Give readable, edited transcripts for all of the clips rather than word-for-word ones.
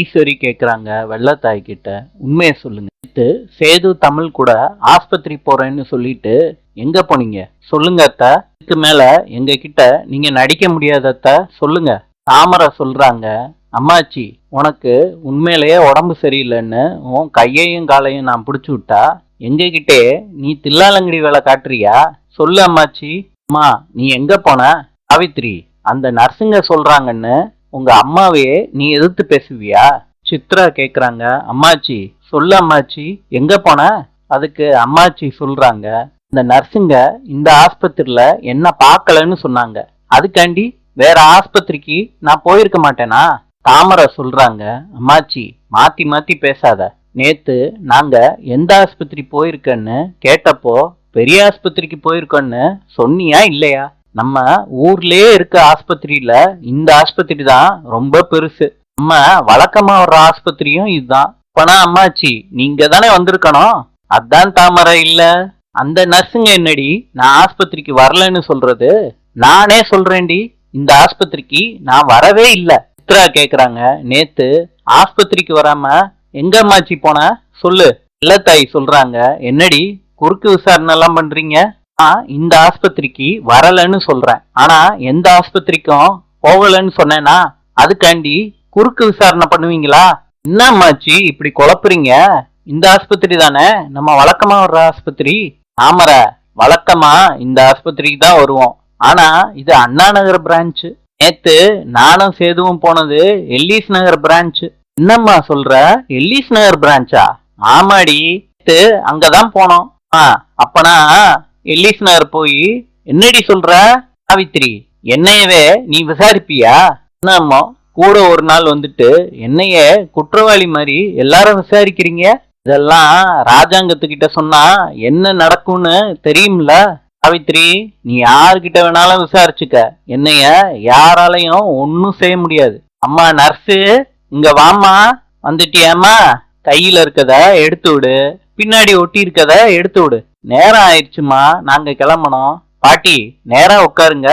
ஈஸ்வரி கேக்குறாங்க வெள்ளத்தாய் கிட்ட, உண்மைய சொல்லுங்க. நேத்து சேது தமிழ் கூட ஆஸ்பத்திரி போறேன்னு சொல்லிட்டு எங்க போனீங்க? சொல்லுங்க அத்த. இதுக்கு மேல எங்க கிட்ட நீங்க நடிக்க முடியாத அத்த, சொல்லுங்க. தாமரை சொல்றாங்க, அம்மாச்சி உனக்கு உண்மையிலேயே உடம்பு சரியில்லைன்னு உன் கையையும் காலையும் நான் பிடிச்சு விட்டா எங்க கிட்டே நீ தில்லாலங்கடி வேலை காட்டுறியா? சொல்லு அம்மாச்சி. அம்மா நீ எங்க போன? சாவித்ரி, அந்த நர்ஸுங்க சொல்றாங்கன்னு உங்க அம்மாவையே நீ எதிர்த்து பேசுவியா? சித்ரா கேக்குறாங்க, அம்மாச்சி சொல்லு அம்மாச்சி, எங்க போன? அதுக்கு அம்மாச்சி சொல்றாங்க, இந்த நர்ஸுங்க இந்த ஆஸ்பத்திரியில என்ன பார்க்கலன்னு சொன்னாங்க, அதுக்காண்டி வேற ஆஸ்பத்திரிக்கு நான் போயிருக்க மாட்டேனா? தாமரை சொல்றாங்க, அம்மாச்சி மாத்தி மாத்தி பேசாத. நேத்து நாங்க எந்த ஆஸ்பத்திரி போயிருக்கேன்னு கேட்டப்போ பெரிய ஆஸ்பத்திரிக்கு போயிருக்கோன்னு சொன்னியா இல்லையா? நம்ம ஊர்லயே இருக்க ஆஸ்பத்திரியில இந்த ஆஸ்பத்திரி தான் ரொம்ப பெருசு. நம்ம வழக்கமா வர்ற ஆஸ்பத்திரியும் இதுதான். அப்பனா அம்மாச்சி நீங்க தானே வந்திருக்கணும். அதான் தாமரை இல்ல. அந்த நர்ஸுங்க என்னடி நான் ஆஸ்பத்திரிக்கு வரலன்னு சொல்றது? நானே சொல்றேன்டி, இந்த ஆஸ்பத்திரிக்கு நான் வரவே இல்ல. சித்ரா கேக்குறாங்க, நேத்து ஆஸ்பத்திரிக்கு வராம எங்க அம்மாச்சி போன? சொல்லு. இல்லத்தாய் சொல்றாங்க, என்னடி குறுக்கு விசாரணை எல்லாம் பண்றீங்க? இந்த ஆஸ்பத்திரிக்கு வரலன்னு சொல்றேன், ஆனா எந்த ஆஸ்பத்திரிக்கும் போகலன்னு சொன்னேனா அதுக்காண்டி குறுக்கு விசாரணை பண்ணுவீங்களா? என்ன அம்மாச்சி இப்படி குழப்புறீங்க? இந்த ஆஸ்பத்திரி தானே நம்ம வழக்கமா வர்ற ஆஸ்பத்திரி. ஆமர, வழக்கமா இந்த ஆஸ்பத்திரிக்கு தான் வருவோம், ஆனா இது அண்ணா நகர் பிரான்ச். நேத்து நானும் சேதுவும் போனது எல்லீஸ் நகர் பிரான்ச். என்னம்மா சொல்ற? எல்லீஸ் நகர் பிரான்ச்சா? ஆமாடி, நேத்து அங்கதான் போனோம். அப்பனா எல்லீஸ் நகர் போய் என்னடி சொல்ற? சாவித்ரி, என்னையவே நீ விசாரிப்பியா? என்னம்மா கூட ஒரு நாள் வந்துட்டு என்னைய குற்றவாளி மாதிரி எல்லாரும் விசாரிக்கிறீங்க? இதெல்லாம் ராஜாங்கத்துக்கிட்ட சொன்னா என்ன நடக்கும்னு தெரியும்ல? சாவித்ரி, நீ யாருக்கிட்ட வேணாலும் விசாரிச்சுக்க, என்னைய யாராலையும் ஒன்னும் செய்ய முடியாது. அம்மா நர்ஸு, இங்க வாமா. வந்துட்டியாமா? கையில இருக்கத எடுத்து விடு, பின்னாடி ஒட்டி இருக்கத எடுத்து விடு. நேரம் ஆயிடுச்சுமா, நாங்க கிளம்பணும். பாட்டி நேரா உட்காருங்க.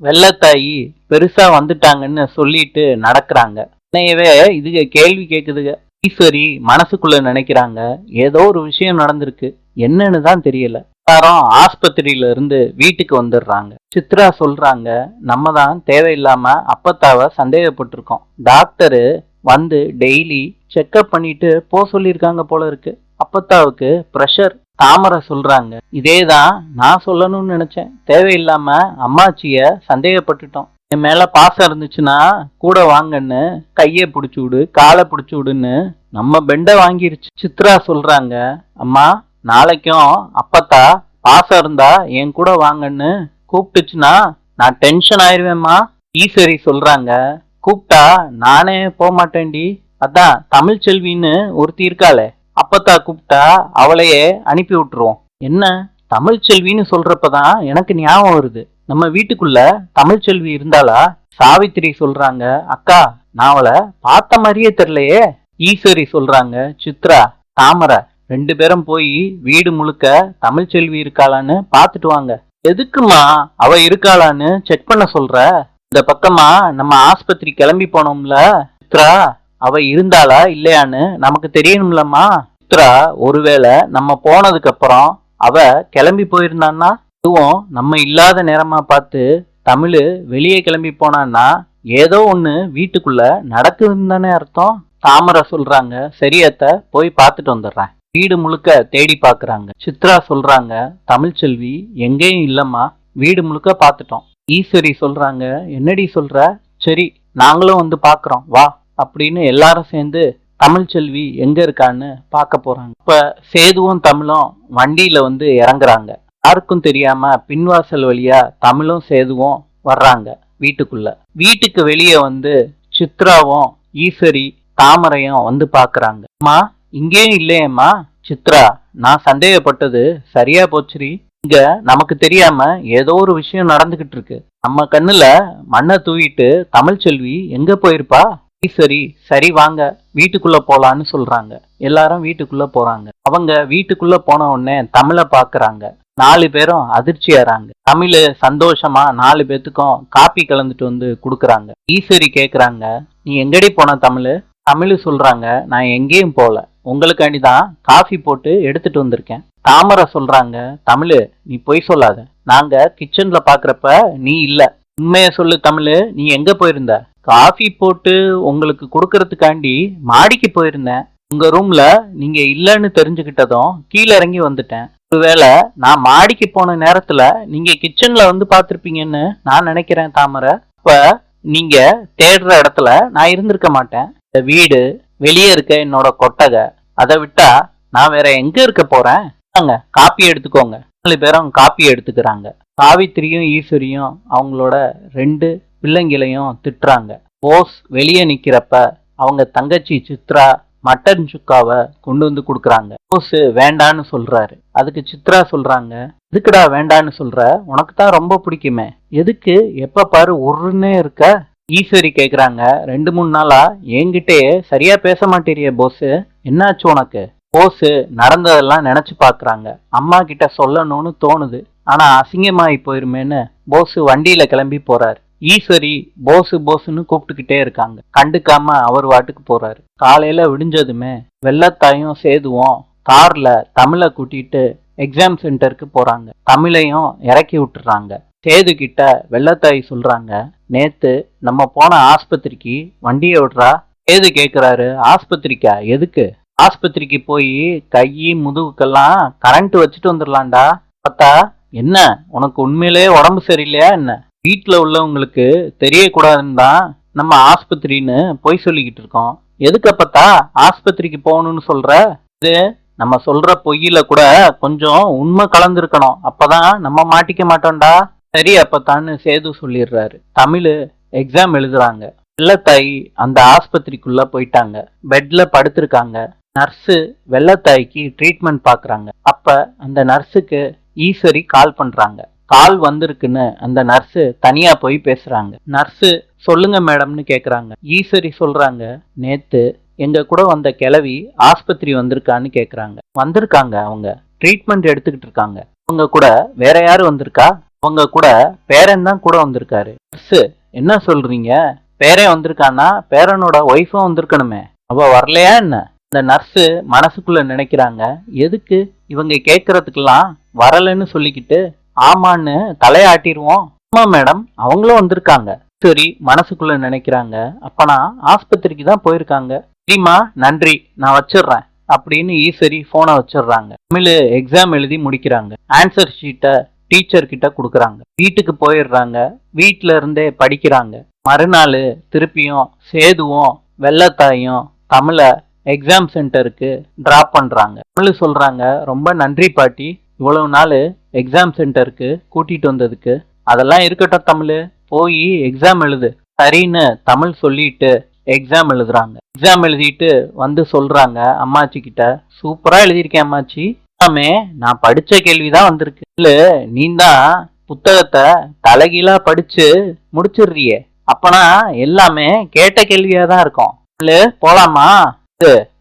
வெள்ளத்தாயி பெருசா வந்துட்டாங்கன்னு சொல்லிட்டு நடக்கிறாங்க. என்னையவே இதுக கேள்வி கேக்குதுக. ஈஸ்வரி மனசுக்குள்ள நினைக்கிறாங்க, ஏதோ ஒரு விஷயம் நடந்திருக்கு, என்னன்னு தான் தெரியல. எல்லாரும் ஆஸ்பத்திரியில இருந்து வீட்டுக்கு வந்துடுறாங்க. சித்ரா சொல்றாங்க, நம்ம தான் தேவையில்லாம அப்பத்தாவ சந்தேகப்பட்டிருக்கோம். டாக்டரு வந்து டெய்லி செக்அப் பண்ணிட்டு போ சொல்லியிருக்காங்க போல இருக்கு. அப்பத்தாவுக்கு பிரஷர். தாமரை சொல்றாங்க, இதேதான் நான் சொல்லணும்னு நினைச்சேன், தேவையில்லாம அம்மாச்சிய சந்தேகப்பட்டுட்டோம். என் மேல பாசம் இருந்துச்சுன்னா கூட வாங்கன்னு கைய பிடிச்சு விடு, காலை பிடிச்சு விடுன்னு நம்ம பெண்ட வாங்கிருச்சு. சித்ரா சொல்றாங்க, அம்மா நாளைக்கும் அப்பத்தா பாசம் இருந்தா என் கூட வாங்கன்னு கூப்பிட்டுச்சுன்னா நான் டென்ஷன் ஆயிருவேம்மா. ஈஸ்வரி சொல்றாங்க, கூப்பிட்டா நானே போக மாட்டேன்டி, அதான் தமிழ் செல்வின்னு ஒருத்தி இருக்காளே, அப்பத்தா கூப்பிட்டா அவளையே அனுப்பி விட்டுருவோம். என்ன தமிழ் செல்வின்னு சொல்றப்பதான் எனக்கு ஞாபகம் வருது, நம்ம வீட்டுக்குள்ள தமிழ் செல்வி இருந்தாளா? சாவித்திரி சொல்றாங்க, அக்கா நான் அவளை பார்த்த மாதிரியே தெரியலையே. ஈஸ்வரி சொல்றாங்க, சித்ரா தாமரை ரெண்டு பேரும் போய் வீடு முழுக்க தமிழ் செல்வி இருக்காளான்னு பாத்துட்டு வாங்க. எதுக்குமா அவ இருக்காளான்னு செக் பண்ண சொல்ற? இந்த பக்கமா நம்ம ஆஸ்பத்திரி கிளம்பி போனோம்ல சித்ரா, அவ இருந்தாளா இல்லையான்னு நமக்கு தெரியணும்லம்மா. சித்ரா, ஒருவேளை நம்ம போனதுக்கு அப்புறம் அவ கிளம்பி போயிருந்தான்னா, அதுவும் நம்ம இல்லாத நேரமா பார்த்து தமிழ் வெளியே கிளம்பி போனான்னா ஏதோ ஒண்ணு வீட்டுக்குள்ள நடக்குதுன்னு தானே அர்த்தம். தாமரை சொல்றாங்க, சரியத்த போய் பார்த்துட்டு வந்துடுறேன். வீடு முழுக்க தேடி பாக்குறாங்க. சித்ரா சொல்றாங்க, தமிழ்ச்செல்வி எங்கேயும் இல்லம்மா, வீடு முழுக்க பார்த்துட்டோம். ஈஸ்வரி சொல்றாங்க, என்னடி சொல்ற? சரி நாங்களும் வந்து பாக்குறோம் வா அப்படின்னு எல்லாரும் சேர்ந்து தமிழ்ச்செல்வி எங்க இருக்கான்னு பார்க்க போறாங்க. இப்ப சேதுவும் தமிழும் வண்டியில வந்து இறங்குறாங்க. யாருக்கும் தெரியாம பின்வாசல் வழியா தமிழும் சேதுவும் வர்றாங்க வீட்டுக்குள்ள. வீட்டுக்கு வெளியே வந்து சித்ராவும் ஈஸ்வரி தாமரையும் வந்து பாக்குறாங்க. அம்மா இங்கேயும் இல்லையம்மா. சித்ரா, நான் சந்தேகப்பட்டது சரியா போச்சுரி. இங்க நமக்கு தெரியாம ஏதோ ஒரு விஷயம் நடந்துகிட்டு இருக்கு. நம்ம கண்ணுல மண்ணை தூவிட்டு தமிழ்ச்செல்வி எங்க போயிருப்பா? ஈஸ்வரி, சரி வாங்க வீட்டுக்குள்ள போலான்னு சொல்றாங்க. எல்லாரும் வீட்டுக்குள்ள போறாங்க. அவங்க வீட்டுக்குள்ள போன உடனே தமிழை பாக்குறாங்க. 4 பேரும் அதிர்ச்சி ஆறாங்க. தமிழ் சந்தோஷமா 4 பேத்துக்கும் காப்பி கலந்துட்டு வந்து குடுக்கறாங்க. ஈஸ்வரி கேக்குறாங்க, நீ எங்கடி போன தமிழ்? தமிழ் சொல்றாங்க, நான் எங்கேயும் போல, உங்களுக்காண்டி தான் காஃபி போட்டு எடுத்துட்டு வந்திருக்கேன். தாமரை சொல்றாங்க, தமிழு நீ பொய் சொல்லாத, நாங்க கிச்சன்ல பாக்குறப்ப நீ இல்ல, உண்மைய சொல்லு தமிழு, நீ எங்க போயிருந்த? காஃபி போட்டு உங்களுக்கு கொடுக்கறதுக்காண்டி மாடிக்கு போயிருந்தேன். உங்க ரூம்ல நீங்க இல்லைன்னு தெரிஞ்சுக்கிட்டதும் கீழே இறங்கி வந்துட்டேன். ஒருவேளை நான் மாடிக்கு போன நேரத்துல நீங்க கிச்சன்ல வந்து பார்த்திருப்பீங்கன்னு நான் நினைக்கிறேன் தாமரை. அப்ப நீங்க தேடுற இடத்துல நான் இருந்திருக்க மாட்டேன். இந்த வீடு, வெளியே இருக்க என்னோட கொட்டகை, அதை விட்டா நான் வேற எங்க இருக்க போறேன்? வாங்க, காப்பி எடுத்துக்கோங்க. 4 பேரும் காப்பி எடுத்துக்கிறாங்க. சாவித்திரியும் ஈஸ்வரியும் அவங்களோட 2 பிள்ளைங்களையும் திட்டுறாங்க. போஸ் வெளியே நிக்கிறப்ப அவங்க தங்கச்சி சித்ரா மட்டன் சுக்காவை கொண்டு வந்து கொடுக்குறாங்க. போஸ் வேண்டான்னு சொல்றாரு. அதுக்கு சித்ரா சொல்றாங்க, எதுக்குடா வேண்டான்னு சொல்ற, உனக்கு தான் ரொம்ப பிடிக்குமே, எதுக்கு எப்ப பாரு ஒருன்னே இருக்க? ஈஸ்வரி கேக்குறாங்க, 2-3 நாளா என்கிட்டயே சரியா பேச மாட்டேறிய போஸ், என்னாச்சு உனக்கு? போஸ் நடந்ததெல்லாம் நினைச்சு பாக்குறாங்க. அம்மா கிட்ட சொல்லணும்னு தோணுது, ஆனா அசிங்கமாயி போயிருமேன்னு போஸ் வண்டியில கிளம்பி போறாரு. ஈஸ்வரி போஸ் போஸ்ன்னு கூப்பிட்டுக்கிட்டே இருக்காங்க. கண்டுக்காம அவர் வாட்டுக்கு போறாரு. காலையில விடிஞ்சதுமே வெள்ளத்தாயும் சேதுவும் கார்ல தமிழை கூட்டிட்டு எக்ஸாம் சென்டருக்கு போறாங்க. தமிழையும் இறக்கி விட்டுறாங்க. சேது கிட்ட வெள்ளத்தாய் சொல்றாங்க, நேத்து நம்ம போன ஆஸ்பத்திரிக்கு வண்டியை விடுறா. சேது கேக்குறாரு, ஆஸ்பத்திரிக்கா? எதுக்கு? ஆஸ்பத்திரிக்கு போய் கை முதுகுக்கெல்லாம் கரண்ட் வச்சுட்டு வந்துடலாம்டா. பார்த்தா என்ன, உனக்கு உண்மையிலேயே உடம்பு சரியில்லையா என்ன? வீட்டுல உள்ளவங்களுக்கு தெரியக்கூடாதுன்னு தான் நம்ம ஆஸ்பத்திரின்னு பொய் சொல்லிக்கிட்டு இருக்கோம். எதுக்கு அப்பத்தா ஆஸ்பத்திரிக்கு போகணும்னு சொல்ற? இது நம்ம சொல்ற பொய்யில கூட கொஞ்சம் உண்மை கலந்துருக்கணும், அப்பதான் நம்ம மாட்டிக்க மாட்டோம்டா. சரி அப்பத்தான்னு சேது சொல்லிடுறாரு. தமிழ் எக்ஸாம் எழுதுறாங்க. வெள்ளத்தாய் அந்த ஆஸ்பத்திரிக்குள்ள போயிட்டாங்க. பெட்ல படுத்திருக்காங்க. நர்ஸு வெள்ளத்தாய்க்கு ட்ரீட்மெண்ட் பாக்குறாங்க. அப்ப அந்த நர்ஸுக்கு ஈஸ்வரி கால் பண்றாங்க. கால் வந்திருக்குன்னு அந்த நர்ஸு தனியா போய் பேசுறாங்க. நர்ஸு சொல்லுங்க மேடம்னு கேக்குறாங்க. ஈஸ்வரி சொல்றாங்க, நேத்து எங்க கூட வந்த கிழவி ஆஸ்பத்திரி வந்திருக்கான்னு கேக்குறாங்க. வந்திருக்காங்க, அவங்க ட்ரீட்மெண்ட் எடுத்துக்கிட்டு இருக்காங்க. அவங்க கூட வேற யாரு வந்திருக்கா? அவங்க கூட பேரன் தான் கூட வந்திருக்காரு. நர்ஸு, என்ன சொல்றீங்க? பேரன் வந்திருக்கான்னா பேரனோட ஒய்ஃபும் வந்திருக்கணுமே, அவ வரலையா என்ன? இந்த நர்ஸு மனசுக்குள்ள நினைக்கிறாங்க, எதுக்கு இவங்க கேட்கறதுக்கெல்லாம் வரலன்னு சொல்லிக்கிட்டு ஆமான்னு தலையாட்டிடுவோம். ஆமா மேடம், அவங்களும் வந்திருக்காங்க. சரி மனசுக்குள்ள நினைக்கிறாங்க, அப்பனா ஆஸ்பத்திரிக்கு தான் போயிருக்காங்க. சரிம்மா, நன்றி, நான் வச்சிடுறேன் அப்படின்னு ஈஸ்வரி போனை வச்சிடுறாங்க. தமிழ் எக்ஸாம் எழுதி முடிக்கிறாங்க. ஆன்சர் ஷீட்டை டீச்சர் கிட்ட கொடுக்குறாங்க. வீட்டுக்கு போயிடுறாங்க. வீட்டுல இருந்தே படிக்கிறாங்க. மறுநாள் திருப்பியும் சேதுவும் வெள்ளத்தாயும் தமிழ எக்ஸாம் சென்டருக்கு டிராப் பண்றாங்க. தமிழ் சொல்றாங்க, ரொம்ப நன்றி பாட்டி, இவ்வளவு நாள் எக்ஸாம் சென்டருக்கு கூட்டிட்டு வந்ததுக்கு. அதெல்லாம் இருக்கட்டும் தமிழ், போய் எக்ஸாம் எழுது. சரின்னு தமிழ் சொல்லிட்டு எக்ஸாம் எழுதுறாங்க. எக்ஸாம் எழுதிட்டு வந்து சொல்றாங்க அம்மாச்சி கிட்ட, சூப்பரா எழுதியிருக்கேன் அம்மாச்சி, எல்லாமே நான் படிச்ச கேள்விதான் வந்திருக்கு. இல்ல நீ தான் புத்தகத்தை தலைகீழா படிச்சு முடிச்சிடுறியே, அப்பனா எல்லாமே கேட்ட கேள்வியா தான் இருக்கும். போலாமா?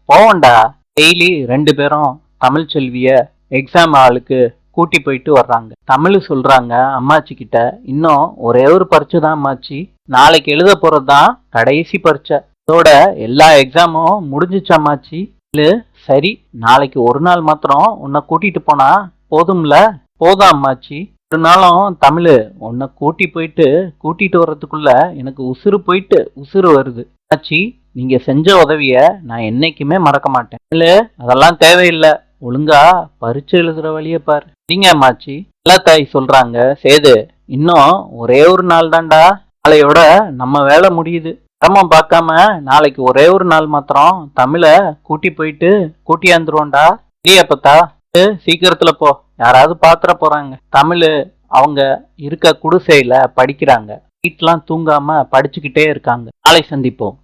போவண்டா. டெய்லி 2 பேரும் தமிழ் செல்விய எக்ஸாம் ஹாலுக்கு கூட்டி போயிட்டு வர்றாங்க. தமிழ் சொல்றாங்க அம்மாச்சி கிட்ட, இன்னும் ஒரே ஒரு பரீட்சை தான் அம்மாச்சி, நாளைக்கு எழுத போறதுதான் கடைசி பரீட்சை, இதோட எல்லா எக்ஸாமும் முடிஞ்சிச்சு அம்மாச்சி. இல்ல சரி, நாளைக்கு ஒரு நாள் மாத்திரம் உன்னை கூட்டிட்டு போனா போதும்ல? போதும் அம்மாச்சி. ஒரு நாளும் தமிழ் உன்னை கூட்டிட்டு வர்றதுக்குள்ள எனக்கு உசுறு போயிட்டு உசுறு வருது அம்மாச்சி. நீங்க செஞ்ச உதவிய நான் என்னைக்குமே மறக்க மாட்டேன். இல்ல அதெல்லாம் தேவையில்லை, ஒழுங்கா பரீட்சை எழுதுற வழிய பாரு. நீங்க அம்மாச்சி. வெள்ளத்தாய் சொல்றாங்க, சேது இன்னும் ஒரே ஒரு நாள் தான்டா, நாளையோட நம்ம வேலை முடியுது. சிரமம் பார்க்காம நாளைக்கு ஒரே ஒரு நாள் மாத்திரம் தமிழை கூட்டியாந்துருவோம்டா. இல்லையாப்பத்தா, சீக்கிரத்துல போ, யாராவது பாத்திர போறாங்க. தமிழ் அவங்க இருக்க குடிசையில படிக்கிறாங்க. வீட்டுலாம் தூங்காம படிச்சுக்கிட்டே இருக்காங்க. நாளை சந்திப்போம்.